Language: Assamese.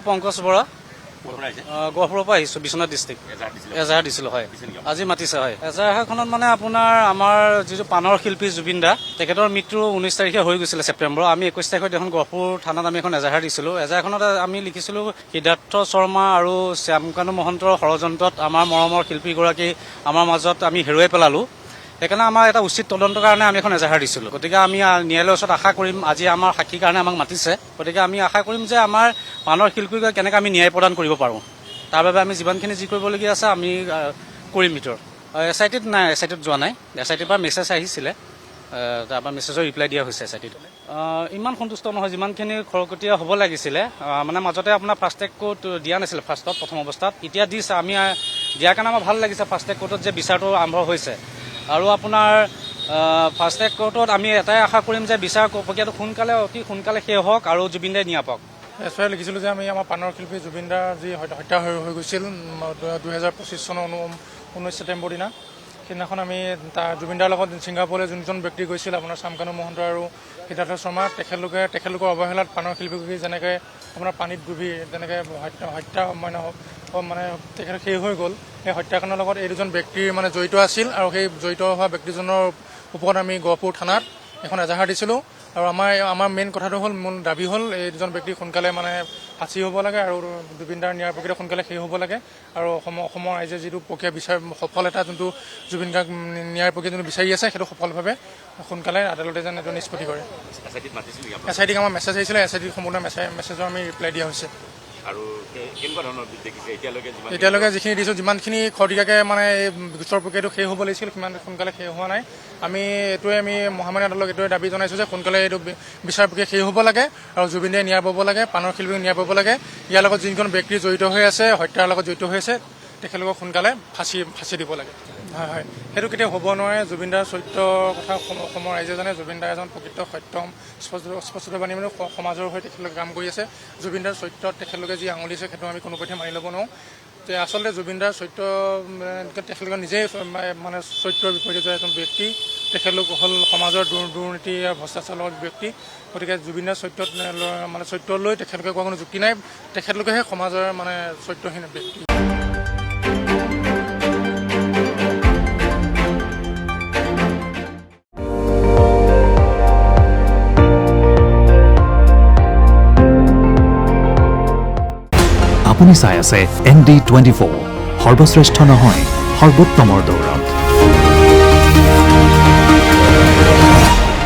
পংকজ বৰা গহপুৰৰ পৰা আহিছোঁ বিশ্বনাথ ডিষ্ট্ৰিক্ট এজাহাৰ দিছিলোঁ হয় আজি মাতিছে হয় এজাহাৰখনত মানে আপোনাৰ আমাৰ যিটো পাণৰ শিল্পী জুবিন দা তেখেতৰ মৃত্যু 19 তাৰিখে হৈ গৈছিলে ছেপ্টেম্বৰ আমি 21 তাৰিখত এখন গহপুৰ থানাত আমি এখন এজাহাৰ দিছিলোঁ এজাহাৰখনত আমি লিখিছিলোঁ সিদ্ধাৰ্থ শৰ্মা আৰু শ্যামকানু মহন্তৰ ষড়যন্ত্ৰত আমাৰ মৰমৰ শিল্পীগৰাকী আমাৰ মাজত আমি হেৰুৱাই পেলালোঁ সেইকাৰণে আমাৰ এটা উচিত তদন্তৰ কাৰণে আমি এখন এজাহাৰ দিছিলোঁ গতিকে আমি ন্যায়ালয়ৰ ওচৰত আশা কৰিম আজি আমাৰ সাক্ষীৰ কাৰণে আমাক মাতিছে গতিকে আমি আশা কৰিম যে আমাৰ পাণৰ শিল্পীক কেনেকৈ আমি ন্যায় প্ৰদান কৰিব পাৰোঁ তাৰ বাবে আমি যিমানখিনি যি কৰিবলগীয়া আছে আমি কৰিম ভিতৰত SITত নাই SITত যোৱা নাই SITৰ পৰা মেছেজ আহিছিলে তাৰপৰা মেছেজৰ ৰিপ্লাই দিয়া হৈছে SITত ইমান সন্তুষ্ট নহয় যিমানখিনি খৰকটীয়া হ'ব লাগিছিলে মানে মাজতে আপোনাৰ ফাষ্টেগ কোড দিয়া নাছিলে ফাৰ্ষ্টত প্ৰথম অৱস্থাত এতিয়া দিছে আমি দিয়াৰ কাৰণে আমাৰ ভাল লাগিছে ফাষ্টেগ কোডত যে বিচাৰটো আৰম্ভ হৈছে আৰু আপোনাৰ ফাষ্টেগ কোৰ্টত আমি এটাই আশা কৰিম যে বিচাৰ প্ৰক্ৰিয়াটো অতি সোনকালে শেষ হওক আৰু জুবিন দাই নিয়া পাওক এছাই লিখিছিলোঁ যে আমি আমাৰ পাণৰ শিল্পী জুবিন দাৰ যি হত্যা হৈ গৈছিল 2025 চনৰ 19 ছেপ্টেম্বৰ দিনা সেইদিনাখন আমি জুবিন দাৰ লগত ছিংগাপুৰলৈ যোনজন ব্যক্তি গৈছিল আপোনাৰ শ্যামকানু মহন্ত আৰু সিদ্ধাৰ্থ শৰ্মা তেখেতলোকৰ অৱহেলাত পাণৰ শিল্পী যেনেকৈ আপোনাৰ পানীত ডুবি তেনেকৈ হত্যা মানে তেখেত শেষ হৈ গ'ল সেই হত্যাকাণ্ডৰ লগত এই দুজন ব্যক্তিৰ মানে জড়িত আছিল আৰু সেই জড়িত হোৱা ব্যক্তিজনৰ ওপৰত আমি গহপুৰ থানাত এখন এজাহাৰ দিছিলোঁ আৰু আমাৰ মেইন কথাটো হ'ল মূল দাবী হ'ল এই দুজন ব্যক্তি সোনকালে মানে ফাঁচি হ'ব লাগে আৰু জুবিন দাৰ ন্যায় প্ৰক্ৰিয়া সোনকালে শেষ হ'ব লাগে আৰু অসমৰ ৰাইজে যিটো প্ৰক্ৰিয়া সফল এটা যোনটো জুবিন গাৰ্গ ন্যায় প্ৰক্ৰিয়া যোনটো বিচাৰি আছে সেইটো সফলভাৱে সোনকালে আদালতে যেন এইটো নিষ্পত্তি কৰে SITক আমাৰ মেছেজ আহিছিলে SITক সম্পূৰ্ণ মেছেজৰ আমি ৰিপ্লাই দিয়া হৈছে আৰু কেনেকুৱা ধৰণৰ দেখিছে এতিয়ালৈকে যিখিনি দিছোঁ যিমানখিনি খৰতকীয়াকৈ মানে এই গোচৰ প্ৰক্ৰিয়াটো শেষ হ'ব লাগিছিল সিমান সোনকালে শেষ হোৱা নাই আমি মহামান্য আদালতক এইটোৱে দাবী জনাইছোঁ যে সোনকালে এইটো বিচাৰ প্ৰক্ৰিয়া শেষ হ'ব লাগে আৰু জুবিন দাই ন্যায় পাব লাগে পাণৰ শিল্পীক ন্যায় পাব লাগে ইয়াৰ লগত যিজন ব্যক্তি জড়িত হৈ আছে হত্যাৰ লগত জড়িত হৈ আছে তেখেতলোকক সোনকালে ফাঁচি দিব লাগে হয় হয় সেইটো কেতিয়াও হ'ব নোৱাৰে জুবিন দাৰ চৰিত্ৰৰ কথা অসমৰ ৰাইজে জানে জুবিন দাৰ এজন প্ৰকৃত সত্যম স্পষ্টবাণী মানে সমাজৰ হৈ তেখেতলোকে কাম কৰি আছে জুবিন দাৰ চৰিত্ৰত তেখেতলোকে যি আঙুলি আছে সেইটো আমি কোনোপধ্যে মানি ল'ব নোৱাৰোঁ যে আচলতে জুবিন দাৰ চৰিত্ৰ তেখেতলোকে নিজেই মানে চৰিত্ৰৰ বিপৰীতে যোৱা এজন ব্যক্তি তেখেতলোক হ'ল সমাজৰ দুৰ্নীতি আৰু ভ্ৰষ্টাচাৰৰ ব্যক্তি গতিকে জুবিন দাৰ চৰিত্ৰ লৈ তেখেতলোকে কোৱা কোনো যুক্তি নাই তেখেতলোকেহে সমাজৰ মানে চৰিত্ৰহীন ব্যক্তি আপুনি চাই আছে ND24 সৰ্বশ্ৰেষ্ঠ নহয় সৰ্বোত্তমৰ দৌৰা